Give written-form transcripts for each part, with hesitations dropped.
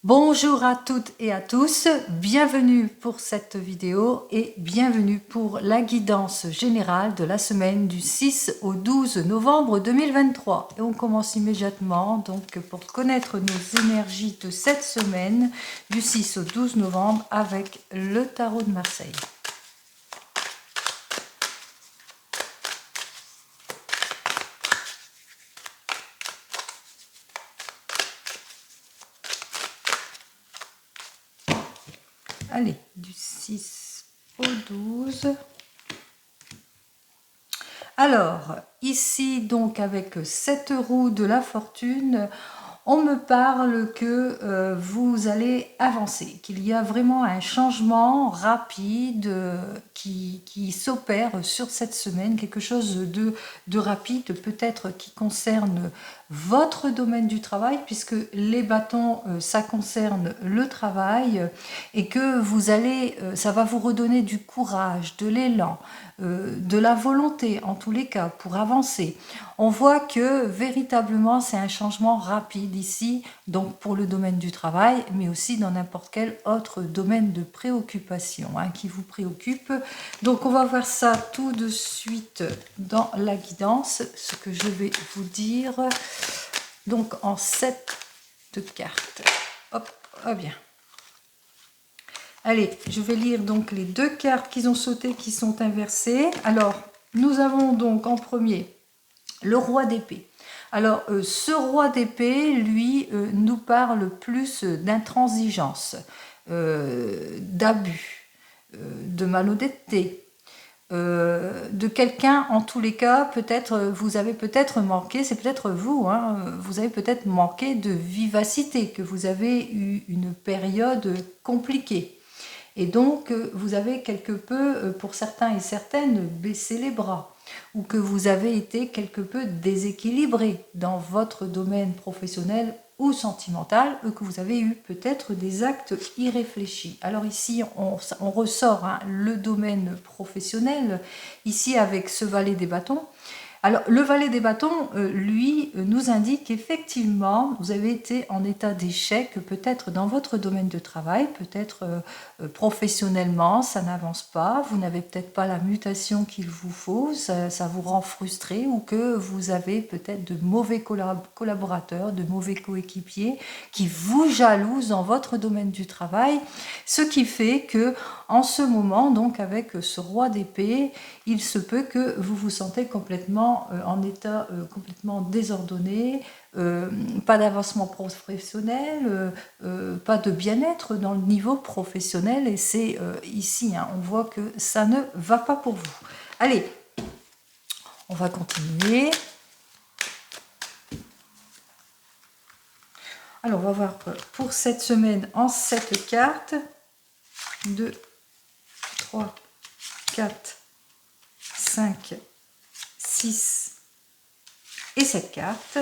Bonjour à toutes et à tous, bienvenue pour cette vidéo et bienvenue pour la guidance générale de la semaine du 6 au 12 novembre 2023. Et on commence immédiatement donc pour connaître nos énergies de cette semaine du 6 au 12 novembre avec le tarot de Marseille. Allez, du 6 au 12. Alors, ici, donc, avec cette roue de la fortune, on me parle que vous allez avancer, qu'il y a vraiment un changement rapide qui s'opère sur cette semaine, quelque chose de rapide, peut-être qui concerne votre domaine du travail, puisque les bâtons, ça concerne le travail, et que vous allez, ça va vous redonner du courage, de l'élan, de la volonté en tous les cas pour avancer. On voit que véritablement c'est un changement rapide ici, donc pour le domaine du travail, mais aussi dans n'importe quel autre domaine de préoccupation qui vous préoccupe. Donc on va voir ça tout de suite dans la guidance, ce que je vais vous dire. Donc en 7 cartes. Hop, ah bien. Allez, je vais lire donc les deux cartes qui ont sauté, qui sont inversées. Alors, nous avons donc en premier le roi d'épée. Alors, ce roi d'épée, lui, nous parle plus d'intransigeance, d'abus, de malhonnêteté, de quelqu'un, en tous les cas, peut-être, vous avez peut-être manqué, c'est peut-être vous, vous avez peut-être manqué de vivacité, que vous avez eu une période compliquée. Et donc, vous avez quelque peu, pour certains et certaines, baissé les bras, ou que vous avez été quelque peu déséquilibré dans votre domaine professionnel ou sentimental, ou que vous avez eu peut-être des actes irréfléchis. Alors ici, on ressort le domaine professionnel, ici avec ce valet des bâtons. Alors, le valet des bâtons, lui, nous indique qu'effectivement, vous avez été en état d'échec, peut-être dans votre domaine de travail, peut-être professionnellement, ça n'avance pas, vous n'avez peut-être pas la mutation qu'il vous faut, ça vous rend frustré, ou que vous avez peut-être de mauvais collaborateurs, de mauvais coéquipiers qui vous jalousent dans votre domaine du travail, ce qui fait que en ce moment, donc avec ce roi d'épée, il se peut que vous vous sentez complètement en état complètement désordonné, pas d'avancement professionnel, pas de bien-être dans le niveau professionnel, et c'est ici, on voit que ça ne va pas pour vous. Allez, on va continuer. Alors, on va voir pour cette semaine en 7 cartes. 2, 3, 4, 5, 6 et 7 cartes.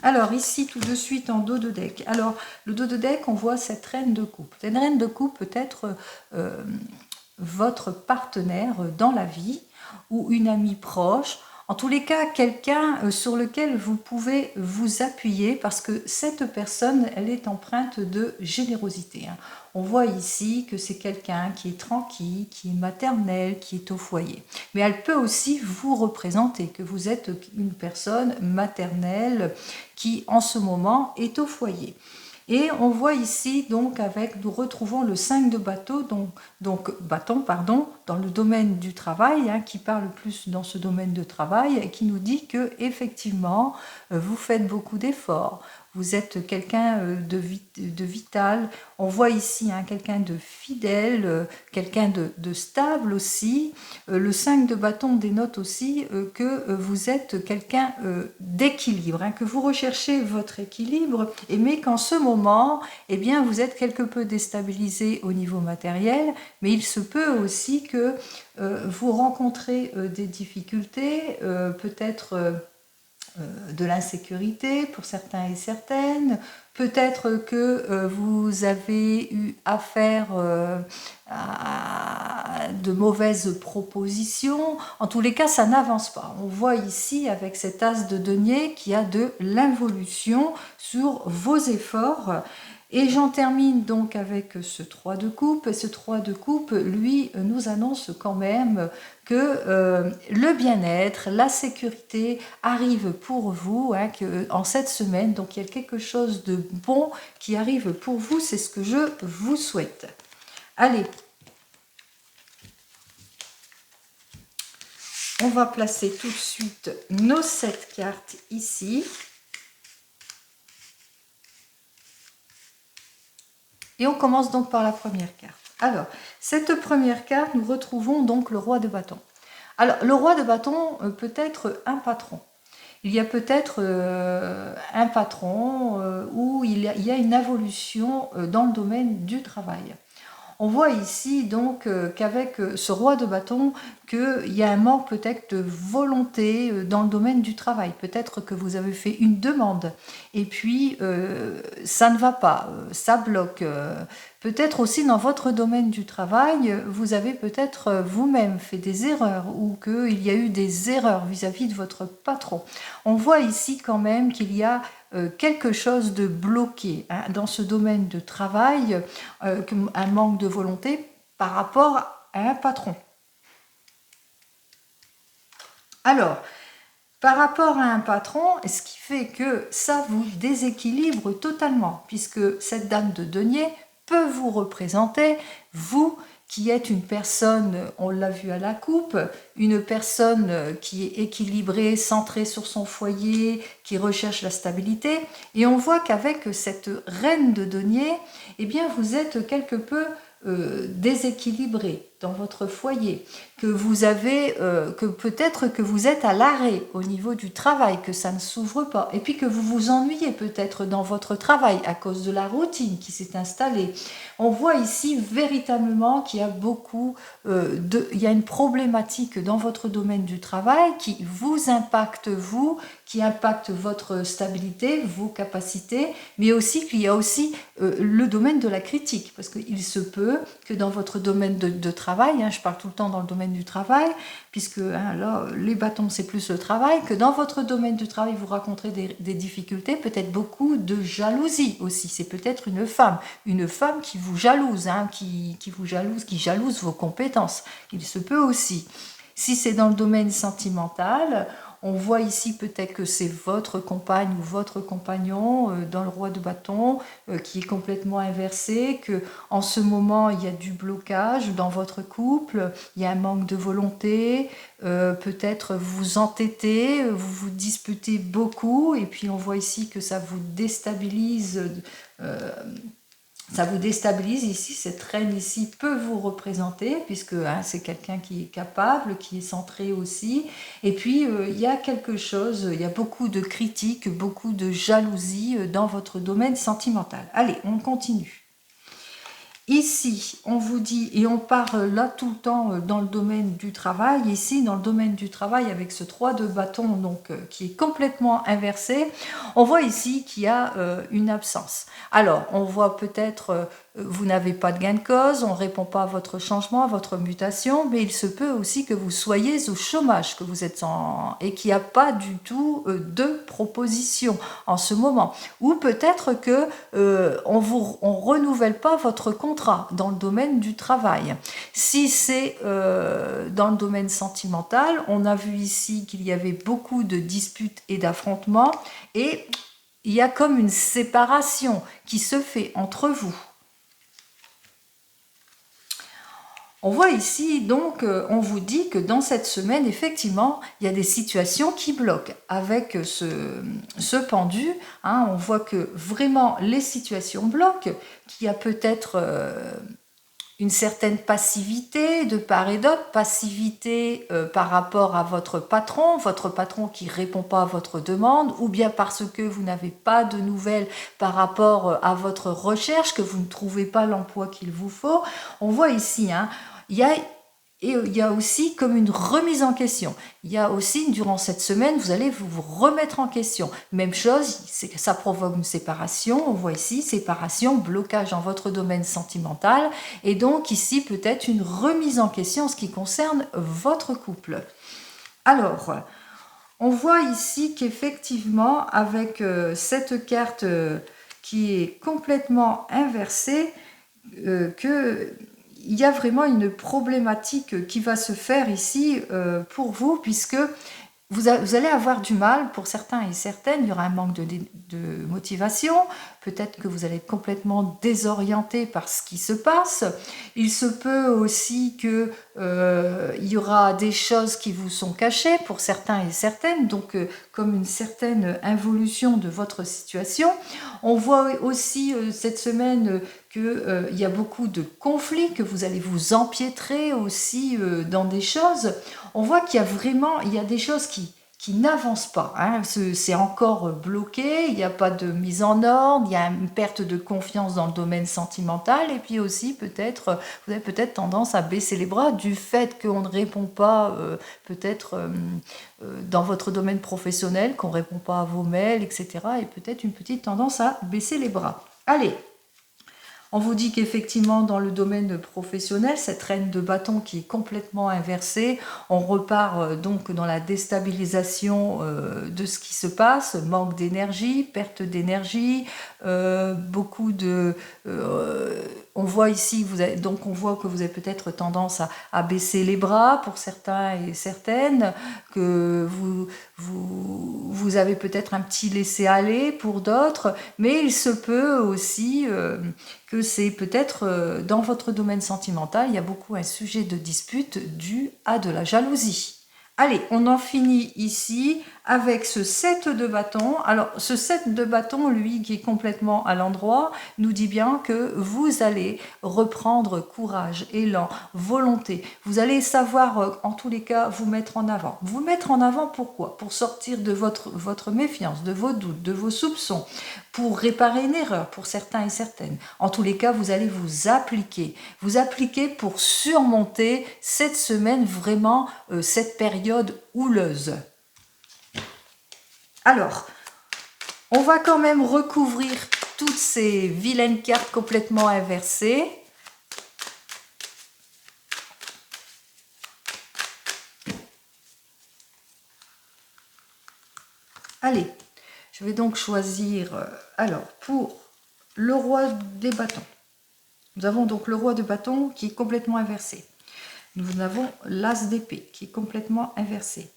Alors ici tout de suite en dos de deck. Alors le dos de deck, on voit cette reine de coupe. Cette reine de coupe peut être votre partenaire dans la vie ou une amie proche. En tous les cas, quelqu'un sur lequel vous pouvez vous appuyer parce que cette personne, elle est empreinte de générosité. On voit ici que c'est quelqu'un qui est tranquille, qui est maternel, qui est au foyer. Mais elle peut aussi vous représenter, que vous êtes une personne maternelle qui, en ce moment, est au foyer. Et on voit ici, donc, nous retrouvons le 5 de bâton, bâton, dans le domaine du travail, qui parle plus dans ce domaine de travail, et qui nous dit que, effectivement, vous faites beaucoup d'efforts. Vous êtes quelqu'un de vital. On voit ici quelqu'un de fidèle, quelqu'un de stable aussi. Le 5 de bâton dénote aussi que vous êtes quelqu'un d'équilibre, que vous recherchez votre équilibre, mais qu'en ce moment, eh bien, vous êtes quelque peu déstabilisé au niveau matériel, mais il se peut aussi que vous rencontrez des difficultés, peut-être de l'insécurité pour certains et certaines, peut-être que vous avez eu affaire à de mauvaises propositions. En tous les cas, ça n'avance pas. On voit ici avec cet as de denier qu'il y a de l'involution sur vos efforts. Et j'en termine donc avec ce 3 de coupe. Et ce 3 de coupe, lui, nous annonce quand même que le bien-être, la sécurité arrive pour vous, hein, en cette semaine. Donc il y a quelque chose de bon qui arrive pour vous, c'est ce que je vous souhaite. Allez, on va placer tout de suite nos 7 cartes ici. Et on commence donc par la première carte. Alors, cette première carte, nous retrouvons donc le roi de bâton. Alors, le roi de bâton peut être un patron. Il y a peut-être un patron où il y a une évolution dans le domaine du travail. On voit ici donc qu'avec ce roi de bâton, qu'il y a un manque peut-être de volonté dans le domaine du travail. Peut-être que vous avez fait une demande et puis ça ne va pas, ça bloque. Peut-être aussi dans votre domaine du travail, vous avez peut-être vous-même fait des erreurs ou qu'il y a eu des erreurs vis-à-vis de votre patron. On voit ici quand même qu'il y a quelque chose de bloqué hein, dans ce domaine de travail, un manque de volonté par rapport à un patron. Alors, par rapport à un patron, ce qui fait que ça vous déséquilibre totalement, puisque cette dame de denier peut vous représenter, vous qui êtes une personne, on l'a vu à la coupe, une personne qui est équilibrée, centrée sur son foyer, qui recherche la stabilité. Et on voit qu'avec cette reine de denier, eh bien vous êtes quelque peu déséquilibré dans votre foyer, que vous avez, que peut-être que vous êtes à l'arrêt au niveau du travail, que ça ne s'ouvre pas, et puis que vous vous ennuyez peut-être dans votre travail à cause de la routine qui s'est installée. On voit ici véritablement qu'il y a beaucoup il y a une problématique dans votre domaine du travail qui vous impacte vous, qui impacte votre stabilité, vos capacités, mais aussi qu'il y a aussi le domaine de la critique, parce qu'il se peut que dans votre domaine de travail, hein, je parle tout le temps dans le domaine du travail, puisque hein, là, les bâtons c'est plus le travail, que dans votre domaine du travail vous rencontrez des difficultés, peut-être beaucoup de jalousie aussi, c'est peut-être une femme qui vous jalouse, hein, qui vous jalouse, qui jalouse vos compétences, il se peut aussi. Si c'est dans le domaine sentimental, on voit ici peut-être que c'est votre compagne ou votre compagnon dans le roi de bâton qui est complètement inversé, que en ce moment il y a du blocage dans votre couple, il y a un manque de volonté, peut-être vous entêtez, vous vous disputez beaucoup et puis on voit ici que ça vous déstabilise. Ça vous déstabilise ici, cette reine ici peut vous représenter, puisque hein, c'est quelqu'un qui est capable, qui est centré aussi. Et puis, il y a quelque chose, il y a beaucoup de critiques, beaucoup de jalousie dans votre domaine sentimental. Allez, on continue. Ici, on vous dit, et on parle là tout le temps dans le domaine du travail, ici dans le domaine du travail avec ce 3 de bâton donc, qui est complètement inversé, on voit ici qu'il y a une absence. Alors, on voit peut-être, vous n'avez pas de gain de cause, on ne répond pas à votre changement, à votre mutation, mais il se peut aussi que vous soyez au chômage, que vous êtes et qu'il n'y a pas du tout de proposition en ce moment. Ou peut-être que on renouvelle pas votre contrat dans le domaine du travail. Si c'est dans le domaine sentimental, on a vu ici qu'il y avait beaucoup de disputes et d'affrontements et il y a comme une séparation qui se fait entre vous. On voit ici, donc, on vous dit que dans cette semaine, effectivement, il y a des situations qui bloquent. Avec ce pendu, hein, on voit que vraiment les situations bloquent, qu'il y a peut-être une certaine passivité de part et d'autre, passivité par rapport à votre patron qui ne répond pas à votre demande, ou bien parce que vous n'avez pas de nouvelles par rapport à votre recherche, que vous ne trouvez pas l'emploi qu'il vous faut. On voit ici, hein, il y a Et il y a aussi comme une remise en question. Il y a aussi, durant cette semaine, vous allez vous remettre en question. Même chose, ça provoque une séparation. On voit ici, séparation, blocage dans votre domaine sentimental. Et donc ici, peut-être une remise en question en ce qui concerne votre couple. Alors, on voit ici qu'effectivement, avec cette carte qui est complètement inversée, il y a vraiment une problématique qui va se faire ici pour vous, puisque vous allez avoir du mal, pour certains et certaines, il y aura un manque de motivation, peut-être que vous allez être complètement désorienté par ce qui se passe. Il se peut aussi qu'il y aura des choses qui vous sont cachées pour certains et certaines, donc comme une certaine involution de votre situation. On voit aussi cette semaine qu'il y a beaucoup de conflits, que vous allez vous empiétrer aussi dans des choses. On voit qu'il y a vraiment, il y a des choses qui n'avancent pas. Hein. C'est encore bloqué, il n'y a pas de mise en ordre, il y a une perte de confiance dans le domaine sentimental, et puis aussi peut-être, vous avez peut-être tendance à baisser les bras du fait qu'on ne répond pas peut-être dans votre domaine professionnel, qu'on ne répond pas à vos mails, etc. Et peut-être une petite tendance à baisser les bras. Allez, on vous dit qu'effectivement, dans le domaine professionnel, cette reine de bâton qui est complètement inversée, on repart donc dans la déstabilisation de ce qui se passe, manque d'énergie, perte d'énergie, beaucoup de... on voit ici, on voit que vous avez peut-être tendance à baisser les bras pour certains et certaines, que vous avez peut-être un petit laisser-aller pour d'autres, mais il se peut aussi que c'est peut-être dans votre domaine sentimental, il y a beaucoup un sujet de dispute dû à de la jalousie. Allez, on en finit ici avec ce 7 de bâton. Alors, ce 7 de bâton, lui, qui est complètement à l'endroit, nous dit bien que vous allez reprendre courage, élan, volonté. Vous allez savoir, en tous les cas, vous mettre en avant. Vous mettre en avant, pourquoi? Pour sortir de votre méfiance, de vos doutes, de vos soupçons, pour réparer une erreur pour certains et certaines. En tous les cas, vous allez vous appliquer pour surmonter cette semaine, vraiment cette période houleuse. Alors, on va quand même recouvrir toutes ces vilaines cartes complètement inversées. Allez, je vais donc choisir, alors, pour le roi des bâtons. Nous avons donc le roi de bâton qui est complètement inversé. Nous avons l'as d'épée qui est complètement inversé.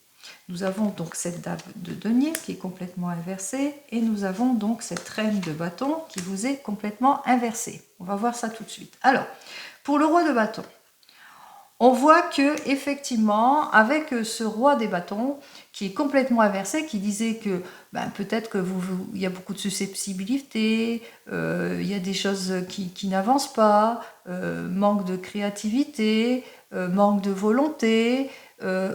Nous avons donc cette dame de denier qui est complètement inversée. Et nous avons donc cette reine de bâton qui vous est complètement inversée. On va voir ça tout de suite. Alors, pour le roi de bâton, on voit que effectivement, avec ce roi des bâtons qui est complètement inversé, qui disait que peut-être que il y a beaucoup de susceptibilité, il y a des choses qui n'avancent pas, manque de créativité, manque de volonté,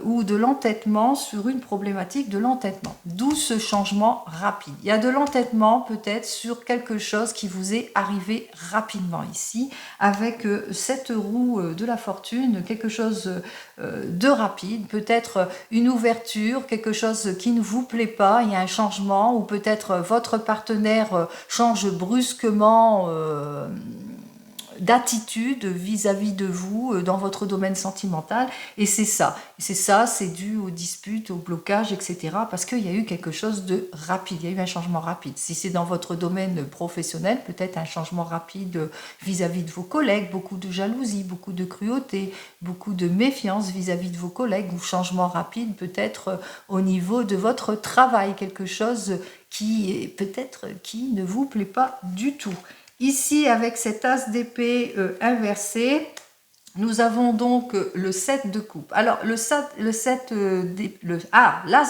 ou de l'entêtement sur une problématique de l'entêtement. D'où ce changement rapide. Il y a de l'entêtement peut-être sur quelque chose qui vous est arrivé rapidement ici, avec cette roue de la fortune, quelque chose de rapide, peut-être une ouverture, quelque chose qui ne vous plaît pas, il y a un changement, ou peut-être votre partenaire change brusquement d'attitude vis-à-vis de vous dans votre domaine sentimental, et c'est ça, c'est dû aux disputes, au blocage, etc., parce qu'il y a eu quelque chose de rapide, il y a eu un changement rapide. Si c'est dans votre domaine professionnel, peut-être un changement rapide vis-à-vis de vos collègues, beaucoup de jalousie, beaucoup de cruauté, beaucoup de méfiance vis-à-vis de vos collègues, ou changement rapide peut-être au niveau de votre travail, quelque chose qui peut-être qui ne vous plaît pas du tout. Ici, avec cet as d'épée inversé, nous avons donc le 7 de coupe. Alors, l'as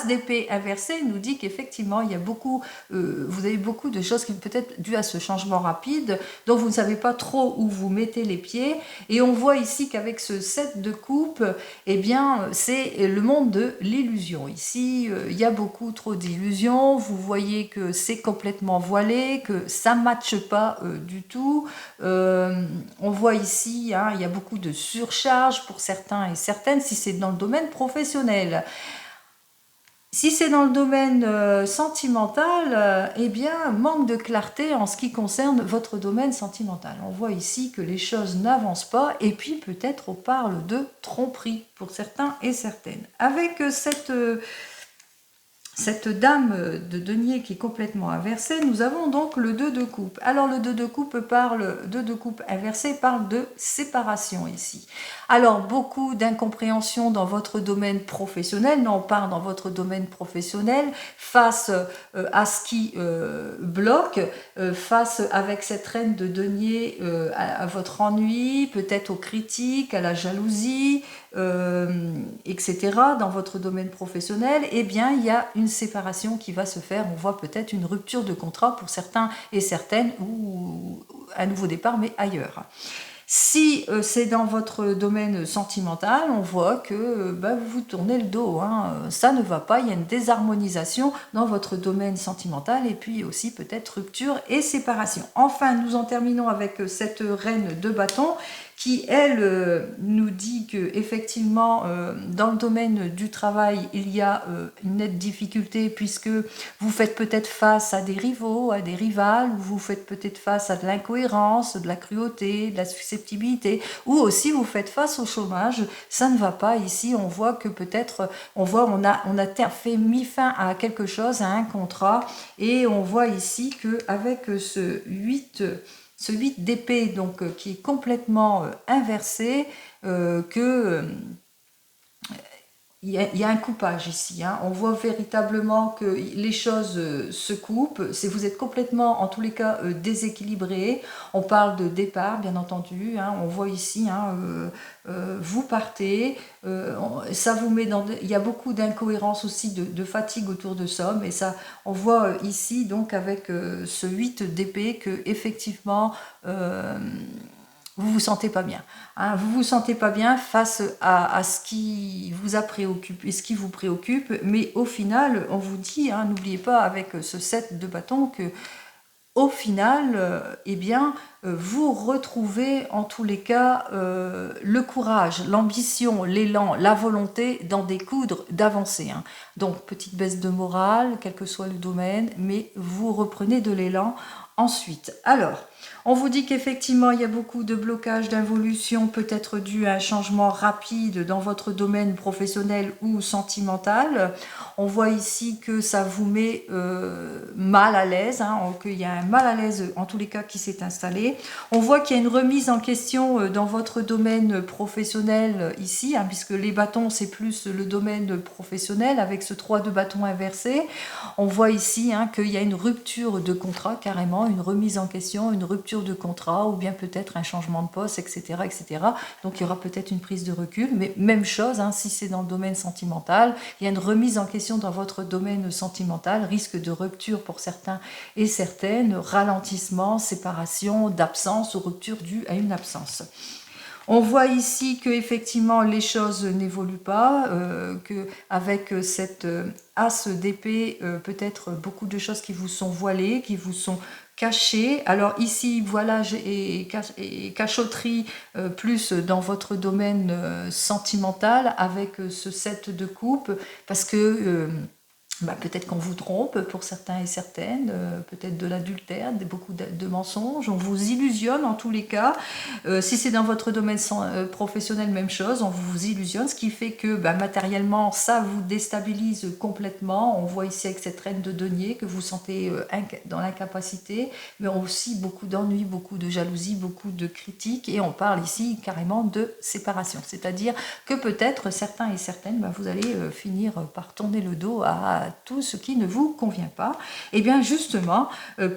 d'épée inversé nous dit qu'effectivement, il y a vous avez beaucoup de choses qui peut être dues à ce changement rapide, dont vous ne savez pas trop où vous mettez les pieds. Et on voit ici qu'avec ce 7 de coupe, eh bien, c'est le monde de l'illusion. Ici, il y a beaucoup trop d'illusions. Vous voyez que c'est complètement voilé, que ça ne matche pas du tout. On voit ici, il y a beaucoup de surcharge pour certains et certaines, si c'est dans le domaine professionnel. Si c'est dans le domaine sentimental, eh bien, manque de clarté en ce qui concerne votre domaine sentimental. On voit ici que les choses n'avancent pas et puis peut-être on parle de tromperie pour certains et certaines. Avec cette dame de denier qui est complètement inversée, nous avons donc le 2 de coupe. Alors le 2 de coupe inversé parle de séparation ici. Alors beaucoup d'incompréhension dans votre domaine professionnel, non, on parle dans votre domaine professionnel, face à ce qui bloque, face avec cette reine de denier à votre ennui, peut-être aux critiques, à la jalousie, etc. dans votre domaine professionnel, eh bien il y a une séparation qui va se faire. On voit peut-être une rupture de contrat pour certains et certaines, ou un nouveau départ, mais ailleurs. Si c'est dans votre domaine sentimental, on voit que vous vous tournez le dos, hein. Ça ne va pas, il y a une désharmonisation dans votre domaine sentimental et puis aussi peut-être rupture et séparation. Enfin, nous en terminons avec cette reine de bâton qui, elle, nous dit que effectivement dans le domaine du travail, il y a une nette difficulté puisque vous faites peut-être face à des rivaux, à des rivales, ou vous faites peut-être face à de l'incohérence, de la cruauté, de la susceptibilité, ou aussi vous faites face au chômage. Ça ne va pas ici, on voit que peut-être, on a mis fin à quelque chose, à un contrat, et on voit ici qu'avec ce 8 d'épée, donc qui est complètement inversé, il y a un coupage ici, hein. On voit véritablement que les choses se coupent, vous êtes complètement, en tous les cas, déséquilibré. On parle de départ, bien entendu, hein. On voit ici, hein, vous partez, ça vous met dans... Il y a beaucoup d'incohérence aussi, de fatigue autour de ça, mais ça, on voit ici, donc, avec ce 8 d'épée, que effectivement... vous vous sentez pas bien, hein, vous vous sentez pas bien face à ce qui vous a préoccupé, ce qui vous préoccupe, mais au final, on vous dit, hein, n'oubliez pas avec ce 7 de bâton que au final, eh bien, vous retrouvez en tous les cas le courage, l'ambition, l'élan, la volonté d'en découdre, d'avancer, hein. Donc, petite baisse de morale, quel que soit le domaine, mais vous reprenez de l'élan ensuite. Alors, on vous dit qu'effectivement, il y a beaucoup de blocages, d'involution, peut-être dû à un changement rapide dans votre domaine professionnel ou sentimental. On voit ici que ça vous met mal à l'aise, hein, qu'il y a un mal à l'aise, en tous les cas, qui s'est installé. On voit qu'il y a une remise en question dans votre domaine professionnel ici, hein, puisque les bâtons, c'est plus le domaine professionnel, avec ce 3 de bâton inversé. On voit ici, hein, qu'il y a une rupture de contrat, carrément, une remise en question, une rupture de contrat, ou bien peut-être un changement de poste, etc., etc. Donc il y aura peut-être une prise de recul, mais même chose, hein, si c'est dans le domaine sentimental, il y a une remise en question dans votre domaine sentimental, risque de rupture pour certains et certaines, ralentissement, séparation, d'absence ou rupture due à une absence. On voit ici que effectivement les choses n'évoluent pas, qu'avec cette as d'épée, peut-être beaucoup de choses qui vous sont voilées, qui vous sont cachées. Alors ici, voilà, et cachotterie plus dans votre domaine sentimental avec ce 7 de coupe, parce que... peut-être qu'on vous trompe pour certains et certaines, peut-être de l'adultère, beaucoup de mensonges, on vous illusionne en tous les cas. Si c'est dans votre domaine professionnel, même chose, on vous illusionne, ce qui fait que matériellement, ça vous déstabilise complètement. On voit ici avec cette reine de denier que vous sentez dans l'incapacité, mais aussi beaucoup d'ennuis, beaucoup de jalousie, beaucoup de critiques, et on parle ici carrément de séparation. C'est-à-dire que peut-être certains et certaines, vous allez finir par tourner le dos à tout ce qui ne vous convient pas, et bien justement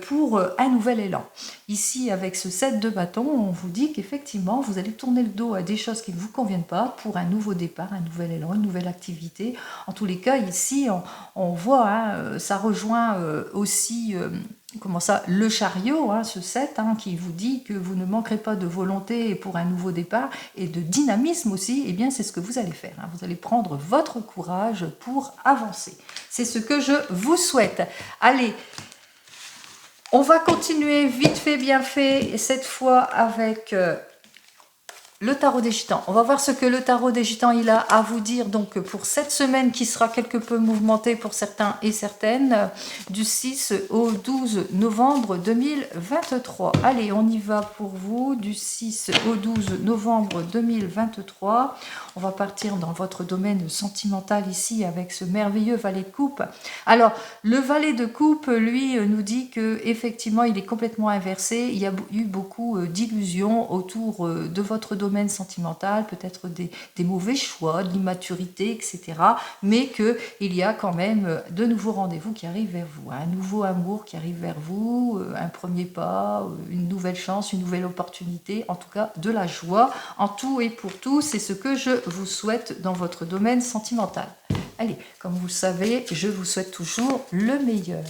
pour un nouvel élan. Ici avec ce 7 de bâton, on vous dit qu'effectivement vous allez tourner le dos à des choses qui ne vous conviennent pas pour un nouveau départ, un nouvel élan, une nouvelle activité. En tous les cas ici on voit, hein, ça rejoint aussi comment ça, le chariot, hein, ce 7, hein, qui vous dit que vous ne manquerez pas de volonté pour un nouveau départ et de dynamisme aussi. Eh bien c'est ce que vous allez faire, hein. Vous allez prendre votre courage pour avancer. C'est ce que je vous souhaite. Allez, on va continuer vite fait, bien fait, cette fois avec le tarot des gitans. On va voir ce que le tarot des gitans il a à vous dire donc pour cette semaine qui sera quelque peu mouvementée pour certains et certaines du 6 au 12 novembre 2023. Allez, on y va pour vous du 6 au 12 novembre 2023. On va partir dans votre domaine sentimental ici avec ce merveilleux valet de coupe. Alors, le valet de coupe, lui, nous dit que effectivement, il est complètement inversé. Il y a eu beaucoup d'illusions autour de votre domaine sentimental, peut-être des mauvais choix, de l'immaturité, etc. Mais qu'il y a quand même de nouveaux rendez-vous qui arrivent vers vous, un nouveau amour qui arrive vers vous, un premier pas, une nouvelle chance, une nouvelle opportunité, en tout cas de la joie. En tout et pour tout, c'est ce que je vous souhaite dans votre domaine sentimental. Allez, comme vous le savez, je vous souhaite toujours le meilleur.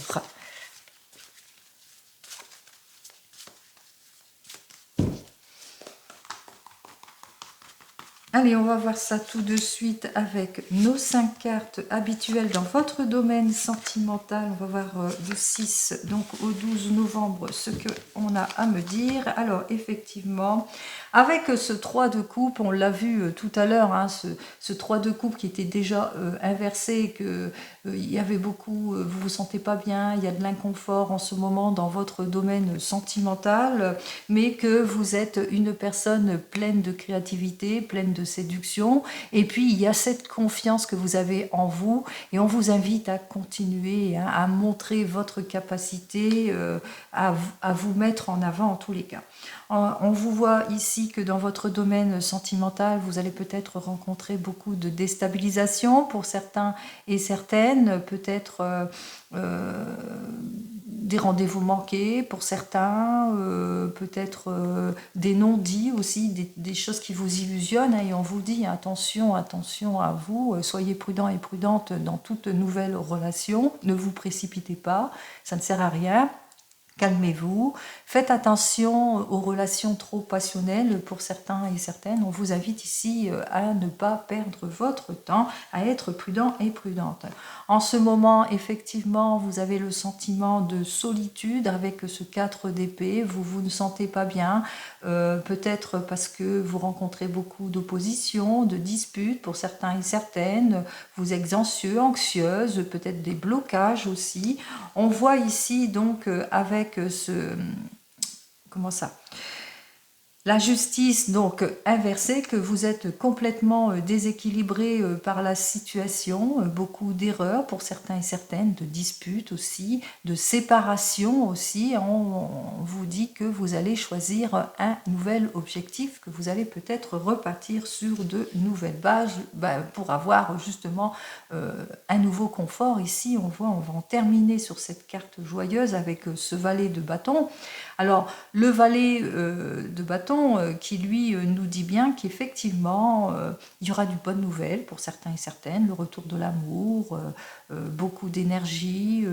Allez, on va voir ça tout de suite avec nos 5 cartes habituelles dans votre domaine sentimental. On va voir du 6 donc au 12 novembre ce qu'on a à me dire. Alors, effectivement, avec ce 3 de coupe, on l'a vu tout à l'heure, hein, ce 3 de coupe qui était déjà inversé, que il y avait beaucoup, vous vous sentez pas bien, il y a de l'inconfort en ce moment dans votre domaine sentimental, mais que vous êtes une personne pleine de créativité, pleine de séduction, et puis il y a cette confiance que vous avez en vous, et on vous invite à continuer, hein, à montrer votre capacité, à vous mettre en avant en tous les cas. On vous voit ici que dans votre domaine sentimental, vous allez peut-être rencontrer beaucoup de déstabilisation pour certains et certaines, peut-être des rendez-vous manqués pour certains, peut-être des non-dits aussi, des choses qui vous illusionnent, hein, et on vous dit attention, attention à vous, soyez prudents et prudentes dans toute nouvelle relation, ne vous précipitez pas, ça ne sert à rien. Calmez-vous, faites attention aux relations trop passionnelles pour certains et certaines. On vous invite ici à ne pas perdre votre temps, à être prudent et prudente. En ce moment, effectivement, vous avez le sentiment de solitude avec ce 4 d'épée. Vous ne sentez pas bien, peut-être parce que vous rencontrez beaucoup d'opposition, de disputes pour certains et certaines. Vous êtes anxieux, anxieuse, peut-être des blocages aussi. On voit ici donc avec comment ça, la justice donc inversée, que vous êtes complètement déséquilibré par la situation, beaucoup d'erreurs pour certains et certaines, de disputes aussi, de séparation aussi. On vous dit que vous allez choisir un nouvel objectif, que vous allez peut-être repartir sur de nouvelles bases pour avoir justement un nouveau confort. Ici, on voit, on va en terminer sur cette carte joyeuse avec ce valet de bâton. Alors, le valet de bâton qui, lui, nous dit bien qu'effectivement, il y aura de bonnes nouvelles pour certains et certaines, le retour de l'amour, beaucoup d'énergie,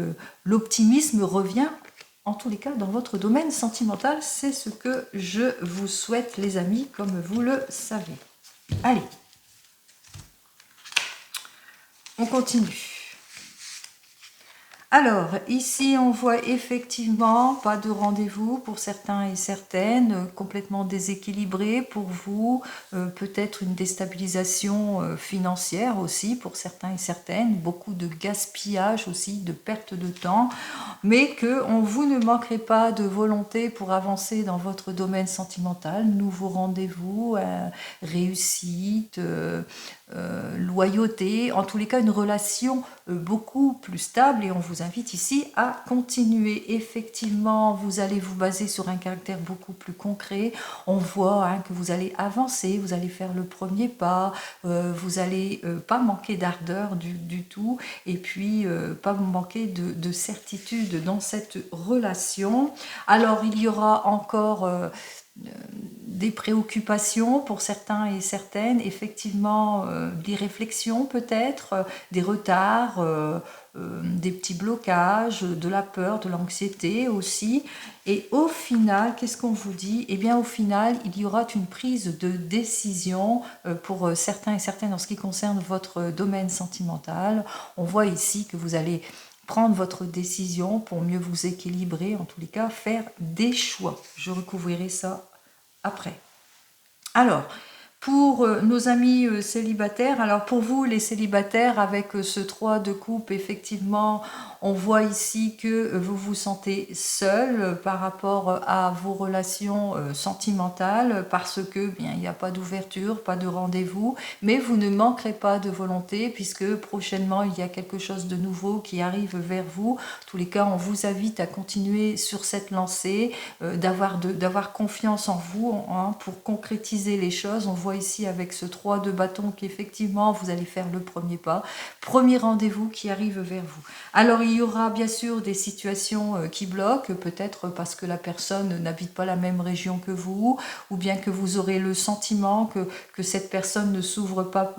l'optimisme revient. En tous les cas, dans votre domaine sentimental, c'est ce que je vous souhaite, les amis, comme vous le savez. Allez, on continue. Alors, ici, on voit effectivement pas de rendez-vous pour certains et certaines, complètement déséquilibré pour vous, peut-être une déstabilisation financière aussi pour certains et certaines, beaucoup de gaspillage aussi, de perte de temps, mais que vous ne manquerez pas de volonté pour avancer dans votre domaine sentimental, nouveaux rendez-vous, réussite, loyauté, en tous les cas une relation beaucoup plus stable, et on vous invite ici à continuer. Effectivement, vous allez vous baser sur un caractère beaucoup plus concret. On voit que vous allez avancer, vous allez faire le premier pas, vous allez pas manquer d'ardeur du tout, et puis pas manquer de certitude dans cette relation. Alors il y aura encore des préoccupations pour certains et certaines, effectivement des réflexions peut-être, des retards, des petits blocages, de la peur, de l'anxiété aussi. Et au final, qu'est-ce qu'on vous dit? Eh bien au final, il y aura une prise de décision pour certains et certaines en ce qui concerne votre domaine sentimental. On voit ici que vous allez prendre votre décision pour mieux vous équilibrer, en tous les cas faire des choix. Je recouvrirai ça après. Alors, pour nos amis célibataires, alors pour vous les célibataires avec ce 3 de coupe, effectivement, on voit ici que vous vous sentez seul par rapport à vos relations sentimentales parce que bien il n'y a pas d'ouverture, pas de rendez-vous, mais vous ne manquerez pas de volonté puisque prochainement il y a quelque chose de nouveau qui arrive vers vous. En tous les cas, on vous invite à continuer sur cette lancée, d'avoir confiance en vous hein, pour concrétiser les choses. On voit ici avec ce 3 de bâton qu'effectivement vous allez faire le premier pas, premier rendez-vous qui arrive vers vous. Alors il y aura bien sûr des situations qui bloquent, peut-être parce que la personne n'habite pas la même région que vous, ou bien que vous aurez le sentiment que cette personne ne s'ouvre pas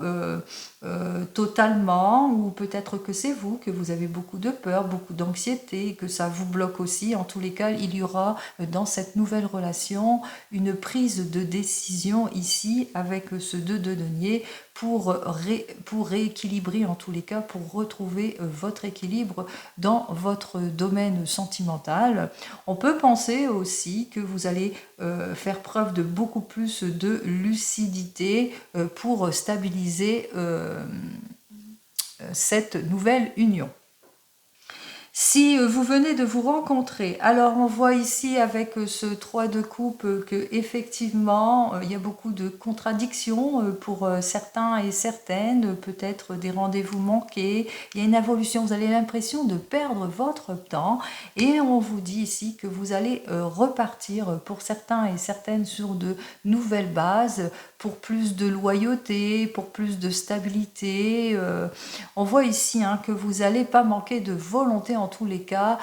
totalement, ou peut-être que c'est vous, que vous avez beaucoup de peur, beaucoup d'anxiété, et que ça vous bloque aussi. En tous les cas, il y aura dans cette nouvelle relation une prise de décision ici avec ce 2 de denier pour rééquilibrer, en tous les cas, pour retrouver votre équilibre dans votre domaine sentimental. On peut penser aussi que vous allez faire preuve de beaucoup plus de lucidité pour stabiliser cette nouvelle union. Si vous venez de vous rencontrer, alors on voit ici avec ce 3 de coupe que effectivement il y a beaucoup de contradictions pour certains et certaines, peut-être des rendez-vous manqués, il y a une évolution, vous avez l'impression de perdre votre temps et on vous dit ici que vous allez repartir pour certains et certaines sur de nouvelles bases, pour plus de loyauté, pour plus de stabilité. On voit ici hein, que vous n'allez pas manquer de volonté en tous les cas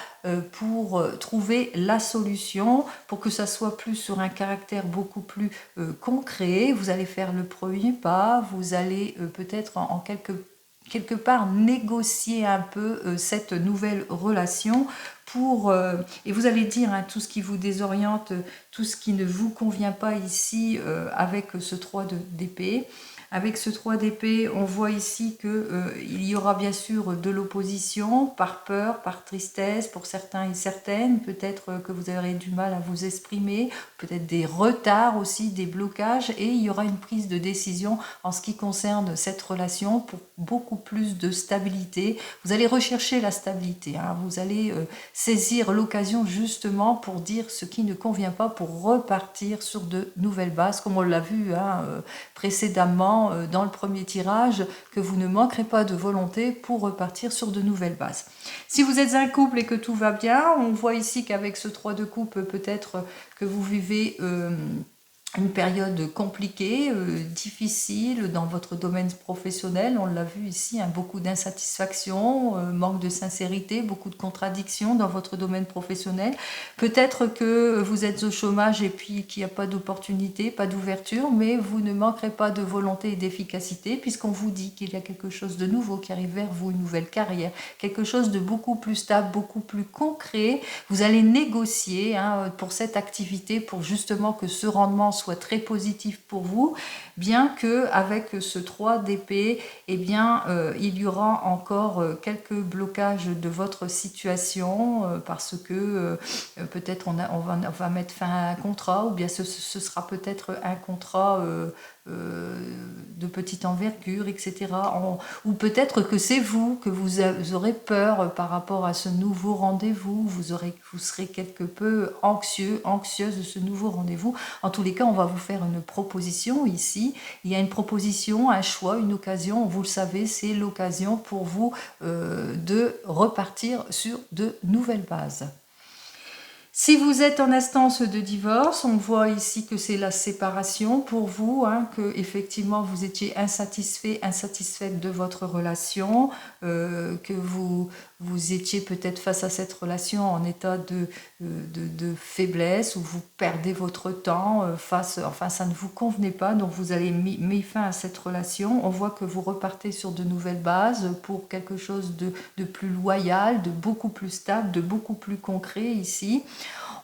pour trouver la solution, pour que ça soit plus sur un caractère beaucoup plus concret. Vous allez faire le premier pas, vous allez peut-être en quelque part négocier un peu cette nouvelle relation et vous allez dire hein, tout ce qui vous désoriente, tout ce qui ne vous convient pas ici avec ce 3 d'épée. Avec ce 3 d'épée, on voit ici qu'il y aura bien sûr de l'opposition, par peur, par tristesse, pour certains et certaines. Peut-être que vous aurez du mal à vous exprimer, peut-être des retards aussi, des blocages. Et il y aura une prise de décision en ce qui concerne cette relation pour beaucoup plus de stabilité. Vous allez rechercher la stabilité. Hein. Vous allez saisir l'occasion justement pour dire ce qui ne convient pas, pour repartir sur de nouvelles bases, comme on l'a vu hein, précédemment dans le premier tirage, que vous ne manquerez pas de volonté pour repartir sur de nouvelles bases. Si vous êtes un couple et que tout va bien, on voit ici qu'avec ce 3 de coupe, peut-être que vous vivez une période compliquée, difficile dans votre domaine professionnel. On l'a vu ici, hein, beaucoup d'insatisfaction, manque de sincérité, beaucoup de contradictions dans votre domaine professionnel. Peut-être que vous êtes au chômage et puis qu'il n'y a pas d'opportunité, pas d'ouverture, mais vous ne manquerez pas de volonté et d'efficacité puisqu'on vous dit qu'il y a quelque chose de nouveau qui arrive vers vous, une nouvelle carrière, quelque chose de beaucoup plus stable, beaucoup plus concret. Vous allez négocier hein, pour cette activité, pour justement que ce rendement soit très positif pour vous, bien que avec ce 3 d'épée, eh bien, il y aura encore quelques blocages de votre situation parce que peut-être on va mettre fin à un contrat ou bien ce sera peut-être un contrat de petite envergure, etc. Ou peut-être que c'est vous, que vous aurez peur par rapport à ce nouveau rendez-vous, vous serez quelque peu anxieuse de ce nouveau rendez-vous. En tous les cas, on va vous faire une proposition ici. Il y a une proposition, un choix, une occasion. Vous le savez, c'est l'occasion pour vous de repartir sur de nouvelles bases. Si vous êtes en instance de divorce, on voit ici que c'est la séparation pour vous, hein, que effectivement vous étiez insatisfaite de votre relation, que vous étiez peut-être face à cette relation en état de faiblesse, où vous perdez votre temps, enfin ça ne vous convenait pas, donc vous allez mettre fin à cette relation. On voit que vous repartez sur de nouvelles bases pour quelque chose de plus loyal, de beaucoup plus stable, de beaucoup plus concret ici.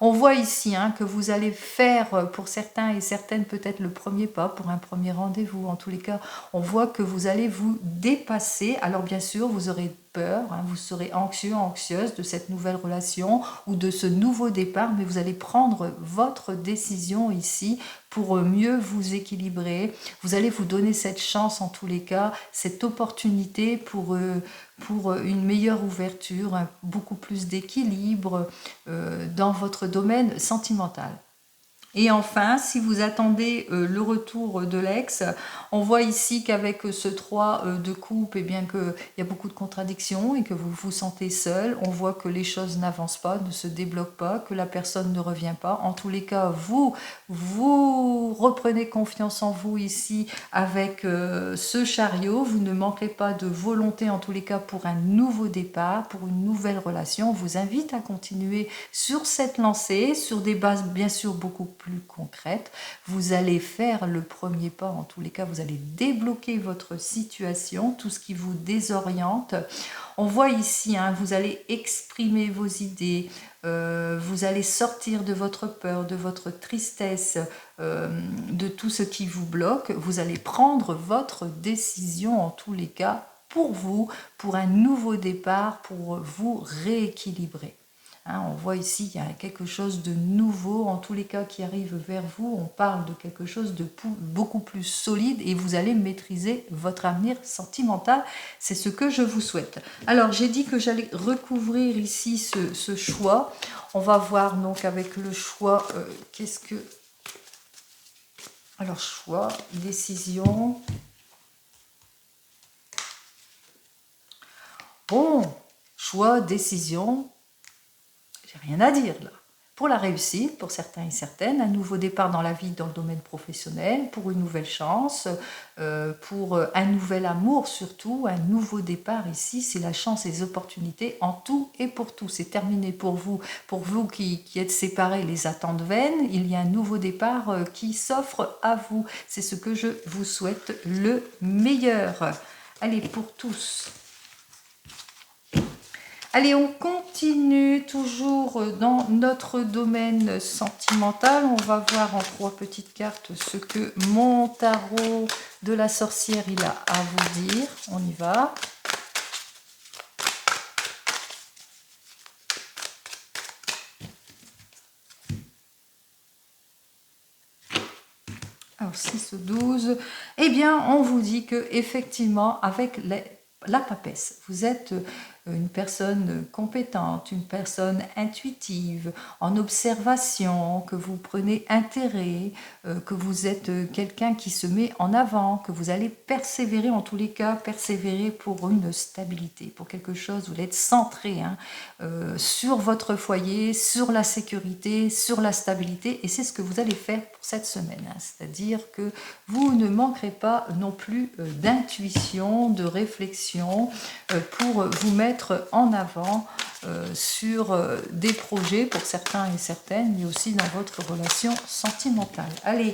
On voit ici hein, que vous allez faire pour certains et certaines peut-être le premier pas pour un premier rendez-vous. En tous les cas, on voit que vous allez vous dépasser. Alors bien sûr, vous aurez peur, hein, vous serez anxieux, anxieuse de cette nouvelle relation ou de ce nouveau départ, mais vous allez prendre votre décision ici pour mieux vous équilibrer. Vous allez vous donner cette chance en tous les cas, cette opportunité pour une meilleure ouverture, beaucoup plus d'équilibre dans votre domaine sentimental. Et enfin, si vous attendez le retour de l'ex, on voit ici qu'avec ce 3 de coupe, eh bien qu'il y a beaucoup de contradictions et que vous vous sentez seul. On voit que les choses n'avancent pas, ne se débloquent pas, que la personne ne revient pas. En tous les cas, vous reprenez confiance en vous ici avec ce chariot. Vous ne manquerez pas de volonté, en tous les cas, pour un nouveau départ, pour une nouvelle relation. On vous invite à continuer sur cette lancée, sur des bases bien sûr beaucoup plus concrètes. Vous allez faire le premier pas, en tous les cas, vous allez débloquer votre situation, tout ce qui vous désoriente. On voit ici, hein, vous allez exprimer vos idées, vous allez sortir de votre peur, de votre tristesse, de tout ce qui vous bloque. Vous allez prendre votre décision, en tous les cas, pour vous, pour un nouveau départ, pour vous rééquilibrer. Hein, on voit ici qu'il y a quelque chose de nouveau, en tous les cas, qui arrive vers vous. On parle de quelque chose de beaucoup plus solide et vous allez maîtriser votre avenir sentimental. C'est ce que je vous souhaite. Alors, j'ai dit que j'allais recouvrir ici ce choix. On va voir donc avec le choix, qu'est-ce que... Alors, choix, décision... Bon, choix, décision... Rien à dire là. Pour la réussite, pour certains et certaines, un nouveau départ dans la vie, dans le domaine professionnel, pour une nouvelle chance, pour un nouvel amour surtout, un nouveau départ ici, c'est la chance et les opportunités en tout et pour tout. C'est terminé pour vous qui êtes séparés, les attentes vaines, il y a un nouveau départ qui s'offre à vous. C'est ce que je vous souhaite le meilleur. Allez, pour tous. Allez, on continue toujours dans notre domaine sentimental. On va voir en 3 petites cartes ce que mon tarot de la sorcière il a à vous dire. On y va. Alors 6 ou 12. Eh bien, on vous dit que effectivement, avec la papesse, vous êtes une personne compétente, une personne intuitive, en observation, que vous prenez intérêt, que vous êtes quelqu'un qui se met en avant, que vous allez persévérer, en tous les cas, persévérer pour une stabilité, pour quelque chose, vous allez être centré hein, sur votre foyer, sur la sécurité, sur la stabilité, et c'est ce que vous allez faire pour cette semaine, hein. C'est-à-dire que vous ne manquerez pas non plus d'intuition, de réflexion pour vous mettre en avant sur des projets pour certains et certaines, mais aussi dans votre relation sentimentale. Allez,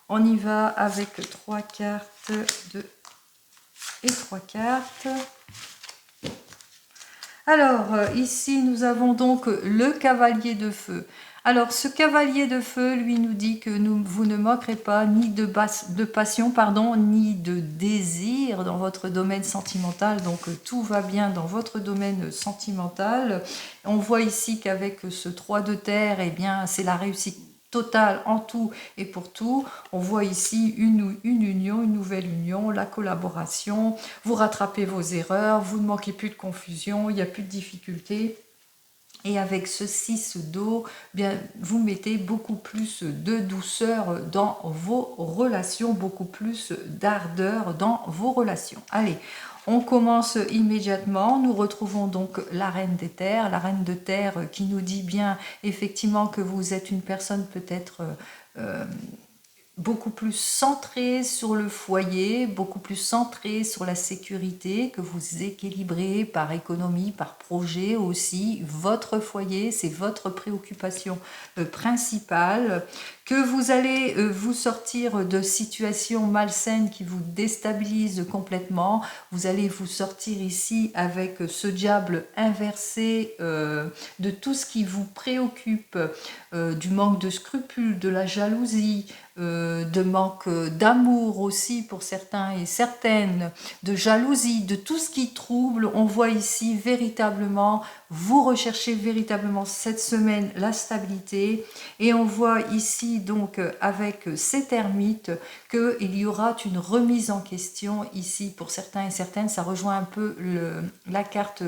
on y va avec 3 cartes et 3 cartes. Alors, ici, nous avons donc le cavalier de feu. Alors, ce cavalier de feu, lui, nous dit que vous ne manquerez pas ni de passion, ni de désir dans votre domaine sentimental. Donc, tout va bien dans votre domaine sentimental. On voit ici qu'avec ce 3 de terre, eh bien, c'est la réussite totale en tout et pour tout. On voit ici une union, une nouvelle union, la collaboration. Vous rattrapez vos erreurs, vous ne manquez plus de confusion, il n'y a plus de difficultés. Et avec ce 6 d'eau, bien, vous mettez beaucoup plus de douceur dans vos relations, beaucoup plus d'ardeur dans vos relations. Allez, on commence immédiatement. Nous retrouvons donc la reine des terres, la reine de terre qui nous dit bien effectivement que vous êtes une personne peut-être beaucoup plus centré sur le foyer, beaucoup plus centré sur la sécurité, que vous équilibrez par économie, par projet aussi. Votre foyer, c'est votre préoccupation principale, que vous allez vous sortir de situations malsaines qui vous déstabilisent complètement. Vous allez vous sortir ici avec ce diable inversé de tout ce qui vous préoccupe, du manque de scrupules, de la jalousie, de manque d'amour aussi pour certains et certaines, de jalousie, de tout ce qui trouble. On voit ici véritablement, vous recherchez véritablement cette semaine la stabilité, et on voit ici donc avec cet ermite qu'il y aura une remise en question ici pour certains et certaines. Ça rejoint un peu la carte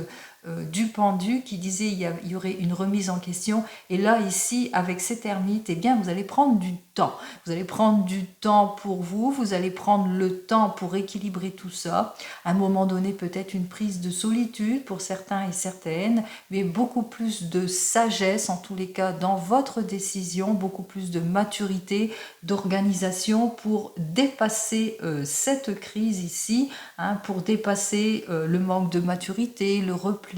du pendu qui disait il y aurait une remise en question, et là ici avec cet ermite, eh bien vous allez prendre du temps, vous allez prendre du temps pour vous, vous allez prendre le temps pour équilibrer tout ça, à un moment donné peut-être une prise de solitude pour certains et certaines, mais beaucoup plus de sagesse en tous les cas dans votre décision, beaucoup plus de maturité, d'organisation pour dépasser cette crise ici, hein, pour dépasser le manque de maturité, le repli,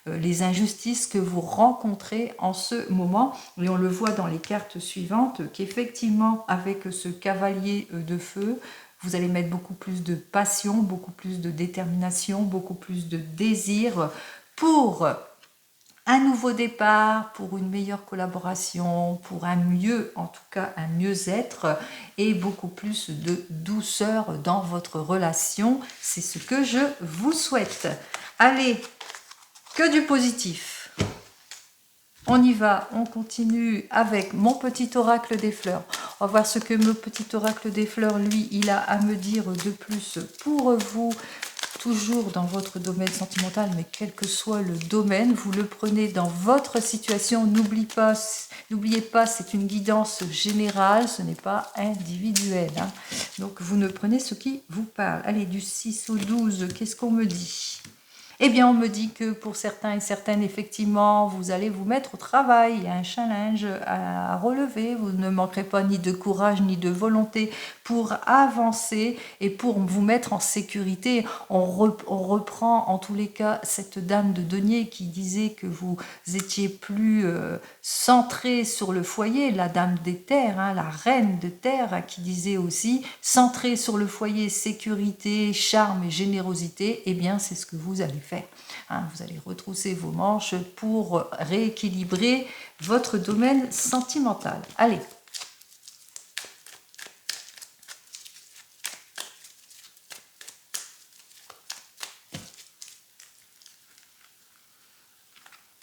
les injustices que vous rencontrez en ce moment. Et on le voit dans les cartes suivantes qu'effectivement avec ce cavalier de feu, vous allez mettre beaucoup plus de passion, beaucoup plus de détermination, beaucoup plus de désir pour un nouveau départ, pour une meilleure collaboration, pour un mieux, en tout cas un mieux-être, et beaucoup plus de douceur dans votre relation. C'est ce que je vous souhaite. Allez, que du positif. On y va, on continue avec mon petit oracle des fleurs. On va voir ce que mon petit oracle des fleurs, lui, il a à me dire de plus pour vous, toujours dans votre domaine sentimental, mais quel que soit le domaine, vous le prenez dans votre situation. N'oubliez pas, c'est une guidance générale, ce n'est pas individuel, hein. Donc vous ne prenez ce qui vous parle. Allez, du 6 au 12, qu'est-ce qu'on me dit ? Eh bien, on me dit que pour certains et certaines, effectivement, vous allez vous mettre au travail. Il y a un challenge à relever. Vous ne manquerez pas ni de courage ni de volonté pour avancer et pour vous mettre en sécurité. On reprend en tous les cas cette dame de denier qui disait que vous étiez plus centré sur le foyer, la dame des terres, hein, la reine de terre, qui disait aussi centré sur le foyer, sécurité, charme et générosité. Eh bien, c'est ce que vous allez faire. Hein, vous allez retrousser vos manches pour rééquilibrer votre domaine sentimental. Allez.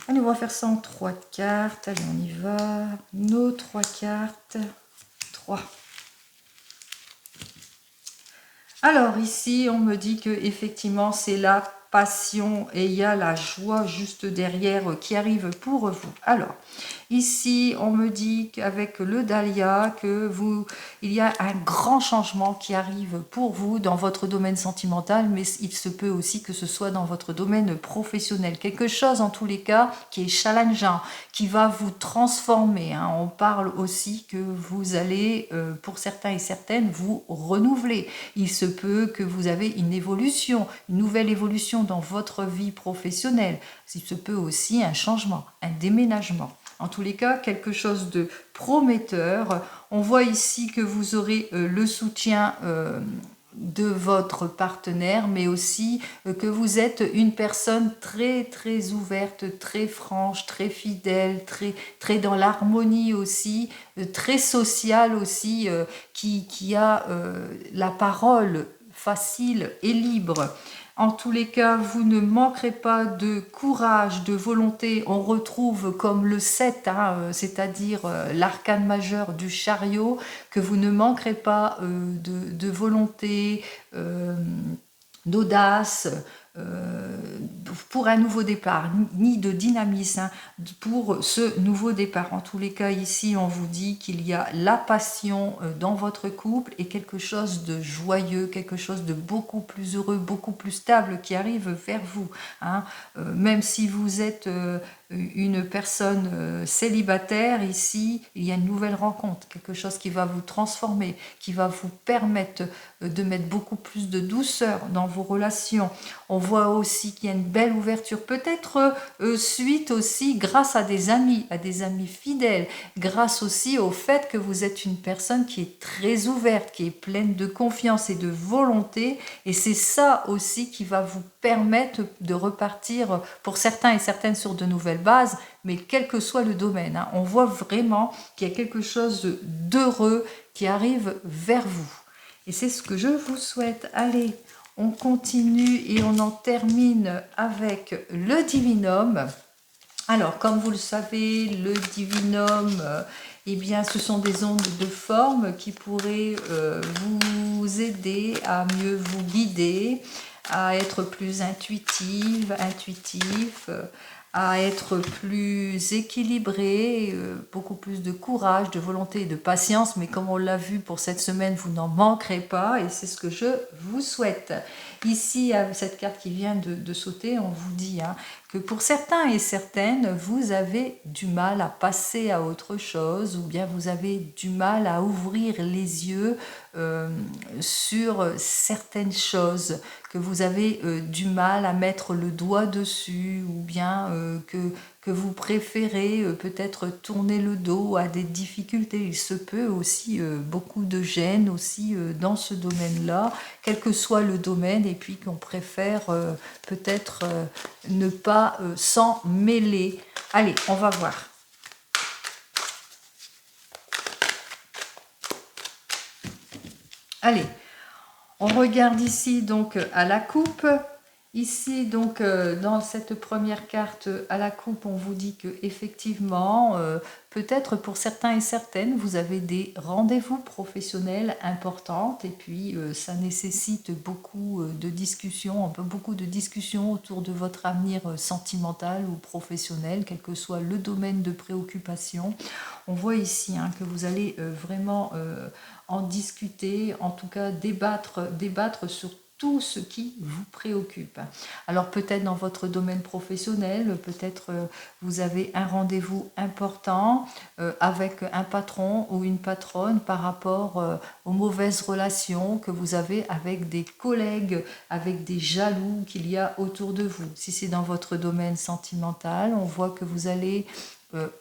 Allez, on va faire ça en 3 cartes. Allez, on y va. Nos 3 cartes. 3. Alors ici, on me dit que effectivement, c'est la passion et il y a la joie juste derrière qui arrive pour vous. Alors, ici, on me dit qu'avec le Dahlia, il y a un grand changement qui arrive pour vous dans votre domaine sentimental, mais il se peut aussi que ce soit dans votre domaine professionnel. Quelque chose, en tous les cas, qui est challengeant, qui va vous transformer, hein. On parle aussi que vous allez, pour certains et certaines, vous renouveler. Il se peut que vous avez une évolution, une nouvelle évolution dans votre vie professionnelle. Il se peut aussi un changement, un déménagement. En tous les cas, quelque chose de prometteur. On voit ici que vous aurez le soutien de votre partenaire, mais aussi que vous êtes une personne très très ouverte, très franche, très fidèle, très dans l'harmonie aussi, très sociale aussi, qui a la parole facile et libre. En tous les cas, vous ne manquerez pas de courage, de volonté. On retrouve comme le 7, hein, c'est-à-dire l'arcane majeur du chariot, que vous ne manquerez pas de volonté, d'audace, pour un nouveau départ, ni de dynamisme, hein, pour ce nouveau départ. En tous les cas, ici, on vous dit qu'il y a la passion dans votre couple et quelque chose de joyeux, quelque chose de beaucoup plus heureux, beaucoup plus stable qui arrive vers vous, hein. Même si vous êtes une personne célibataire, ici, il y a une nouvelle rencontre, quelque chose qui va vous transformer, qui va vous permettre de mettre beaucoup plus de douceur dans vos relations. On voit aussi qu'il y a une belle ouverture, peut-être suite aussi grâce à des amis fidèles, grâce aussi au fait que vous êtes une personne qui est très ouverte, qui est pleine de confiance et de volonté, et c'est ça aussi qui va vous permettre de repartir pour certains et certaines sur de nouvelles bases, mais quel que soit le domaine, hein. On voit vraiment qu'il y a quelque chose d'heureux qui arrive vers vous. Et c'est ce que je vous souhaite. Allez, on continue et on en termine avec le divinum. Alors, comme vous le savez, le divinum, eh bien, ce sont des ondes de forme qui pourraient vous aider à mieux vous guider, à être plus intuitif, à être plus équilibré, beaucoup plus de courage, de volonté et de patience. Mais comme on l'a vu pour cette semaine, vous n'en manquerez pas et c'est ce que je vous souhaite. Ici, avec cette carte qui vient de sauter, on vous dit que pour certains et certaines, vous avez du mal à passer à autre chose ou bien vous avez du mal à ouvrir les yeux sur certaines choses, que vous avez du mal à mettre le doigt dessus ou bien que vous préférez peut-être tourner le dos à des difficultés. Il se peut aussi beaucoup de gêne aussi dans ce domaine-là, quel que soit le domaine, et puis qu'on préfère peut-être ne pas s'en mêler. Allez, on va voir. Allez, on regarde ici donc à la coupe. Ici donc dans cette première carte à la coupe, on vous dit que effectivement, peut-être pour certains et certaines, vous avez des rendez-vous professionnels importants et puis ça nécessite beaucoup de discussions, beaucoup de discussions autour de votre avenir sentimental ou professionnel, quel que soit le domaine de préoccupation. On voit ici que vous allez vraiment en discuter, en tout cas débattre sur tout ce qui vous préoccupe. Alors peut-être dans votre domaine professionnel, peut-être vous avez un rendez-vous important avec un patron ou une patronne par rapport aux mauvaises relations que vous avez avec des collègues, avec des jaloux qu'il y a autour de vous. Si c'est dans votre domaine sentimental, on voit que vous allez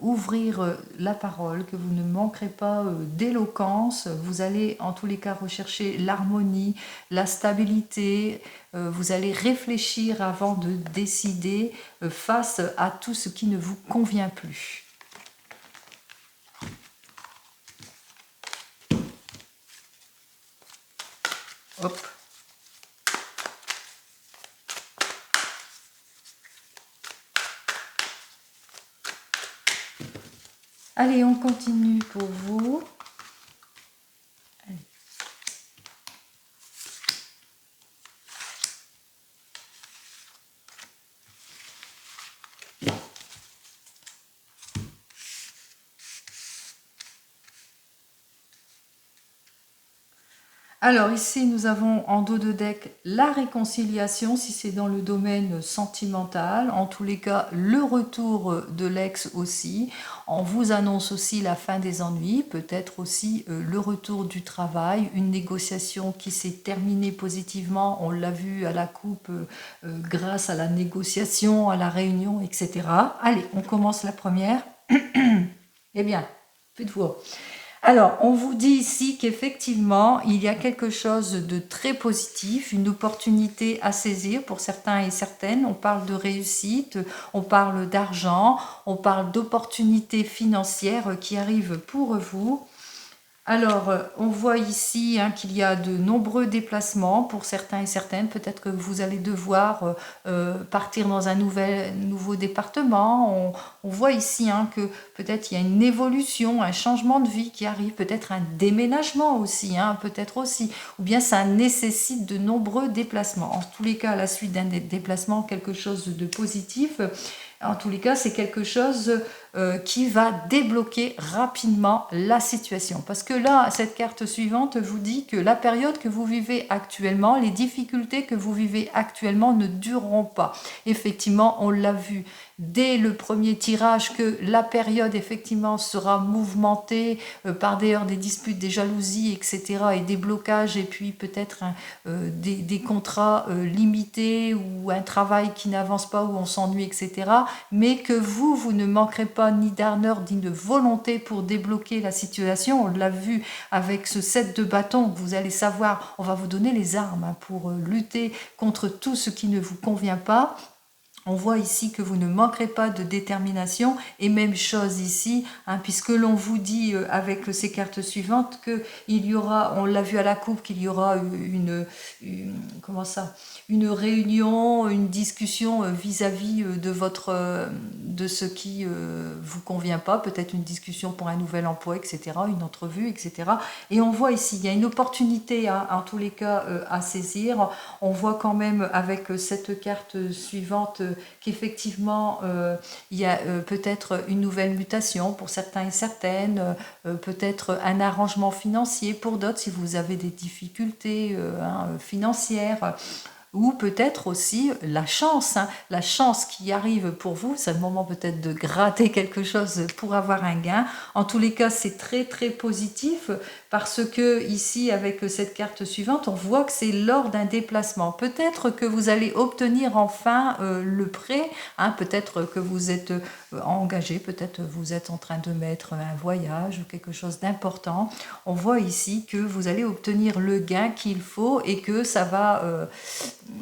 ouvrir la parole, que vous ne manquerez pas d'éloquence, vous allez en tous les cas rechercher l'harmonie, la stabilité, vous allez réfléchir avant de décider face à tout ce qui ne vous convient plus. Hop. Allez, on continue pour vous. Allez. Alors ici, nous avons en dos de deck la réconciliation, si c'est dans le domaine sentimental. En tous les cas, le retour de l'ex aussi. On vous annonce aussi la fin des ennuis, peut-être aussi le retour du travail, une négociation qui s'est terminée positivement. On l'a vu à la coupe grâce à la négociation, à la réunion, etc. Allez, on commence la première. Eh bien, plus de voix. Alors, on vous dit ici qu'effectivement, il y a quelque chose de très positif, une opportunité à saisir pour certains et certaines. On parle de réussite, on parle d'argent, on parle d'opportunités financières qui arrivent pour vous. Alors, on voit ici qu'il y a de nombreux déplacements pour certains et certaines. Peut-être que vous allez devoir partir dans un nouveau département. On voit ici que peut-être il y a une évolution, un changement de vie qui arrive. Peut-être un déménagement aussi, peut-être aussi. Ou bien ça nécessite de nombreux déplacements. En tous les cas, à la suite d'un déplacement, quelque chose de positif. En tous les cas, c'est quelque chose qui va débloquer rapidement la situation. Parce que là, cette carte suivante vous dit que la période que vous vivez actuellement, les difficultés que vous vivez actuellement ne dureront pas. Effectivement, on l'a vu dès le premier tirage que la période effectivement sera mouvementée par d'ailleurs des disputes, des jalousies, etc. et des blocages et puis peut-être des contrats limités ou un travail qui n'avance pas où on s'ennuie, etc. Mais que vous ne manquerez pas ni d'ardeur ni de volonté pour débloquer la situation. On l'a vu avec ce set de bâtons, vous allez savoir, on va vous donner les armes pour lutter contre tout ce qui ne vous convient pas. On voit ici que vous ne manquerez pas de détermination et même chose ici, hein, puisque l'on vous dit avec ces cartes suivantes qu'il y aura, on l'a vu à la coupe, qu'il y aura comment ça, une réunion, une discussion vis-à-vis de ce qui vous convient pas, peut-être une discussion pour un nouvel emploi, etc., une entrevue, etc. Et on voit ici, il y a une opportunité, hein, en tous les cas, à saisir. On voit quand même avec cette carte suivante qu'effectivement il y a peut-être une nouvelle mutation pour certains et certaines, peut-être un arrangement financier pour d'autres si vous avez des difficultés financières. Ou peut-être aussi la chance, hein, la chance qui arrive pour vous, c'est le moment peut-être de gratter quelque chose pour avoir un gain. En tous les cas, c'est très très positif parce que ici, avec cette carte suivante, on voit que c'est lors d'un déplacement. Peut-être que vous allez obtenir enfin le prêt, hein, peut-être que vous êtes engagé, peut-être vous êtes en train de mettre un voyage ou quelque chose d'important. On voit ici que vous allez obtenir le gain qu'il faut et que ça va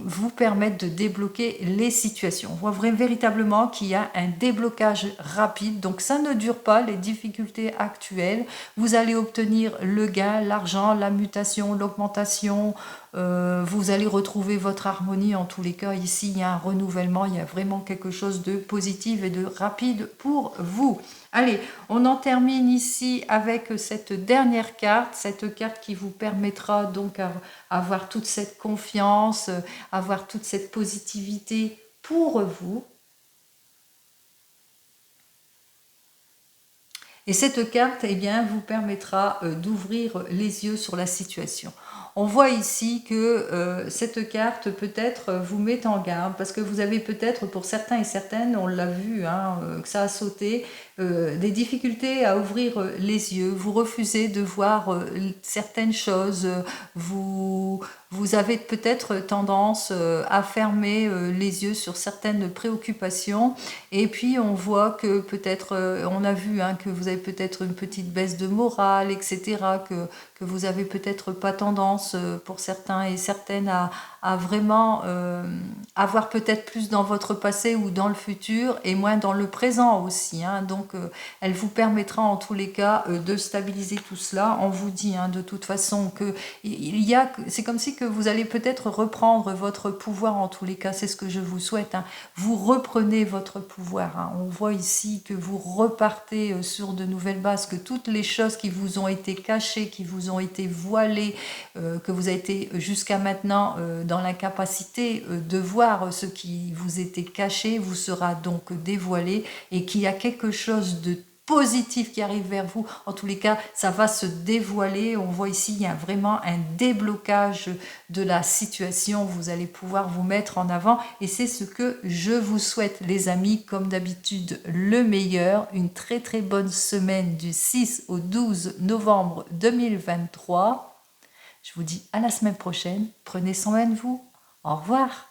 vous permettre de débloquer les situations. On voit véritablement qu'il y a un déblocage rapide, donc ça ne dure pas les difficultés actuelles. Vous allez obtenir le gain, l'argent, la mutation, l'augmentation, vous allez retrouver votre harmonie. En tous les cas, ici, il y a un renouvellement, il y a vraiment quelque chose de positif et de rapide pour vous. Allez, on en termine ici avec cette dernière carte, cette carte qui vous permettra donc avoir toute cette confiance, avoir toute cette positivité pour vous. Et cette carte, eh bien, vous permettra d'ouvrir les yeux sur la situation. On voit ici que cette carte peut-être vous met en garde parce que vous avez peut-être pour certains et certaines, on l'a vu, hein, que ça a sauté, des difficultés à ouvrir les yeux. Vous refusez de voir certaines choses. Vous avez peut-être tendance à fermer les yeux sur certaines préoccupations. Et puis on voit que peut-être, on a vu, hein, que vous avez peut-être une petite baisse de morale, etc., que vous avez peut-être pas tendance pour certains et certaines à vraiment avoir peut-être plus dans votre passé ou dans le futur et moins dans le présent aussi, hein. Donc elle vous permettra en tous les cas de stabiliser tout cela. On vous dit, hein, de toute façon que c'est comme si que vous allez peut-être reprendre votre pouvoir. En tous les cas, c'est ce que je vous souhaite, hein. Vous reprenez votre pouvoir, hein. On voit ici que vous repartez sur de nouvelles bases, que toutes les choses qui vous ont été cachées, qui vous ont été voilées, que vous avez été jusqu'à maintenant dans l'incapacité de voir ce qui vous était caché, vous sera donc dévoilé, et qu'il y a quelque chose de positif qui arrive vers vous. En tous les cas, ça va se dévoiler. On voit ici, il y a vraiment un déblocage de la situation. Vous allez pouvoir vous mettre en avant et c'est ce que je vous souhaite, les amis. Comme d'habitude, le meilleur. Une très très bonne semaine du 6 au 12 novembre 2023. Je vous dis à la semaine prochaine. Prenez soin de vous. Au revoir.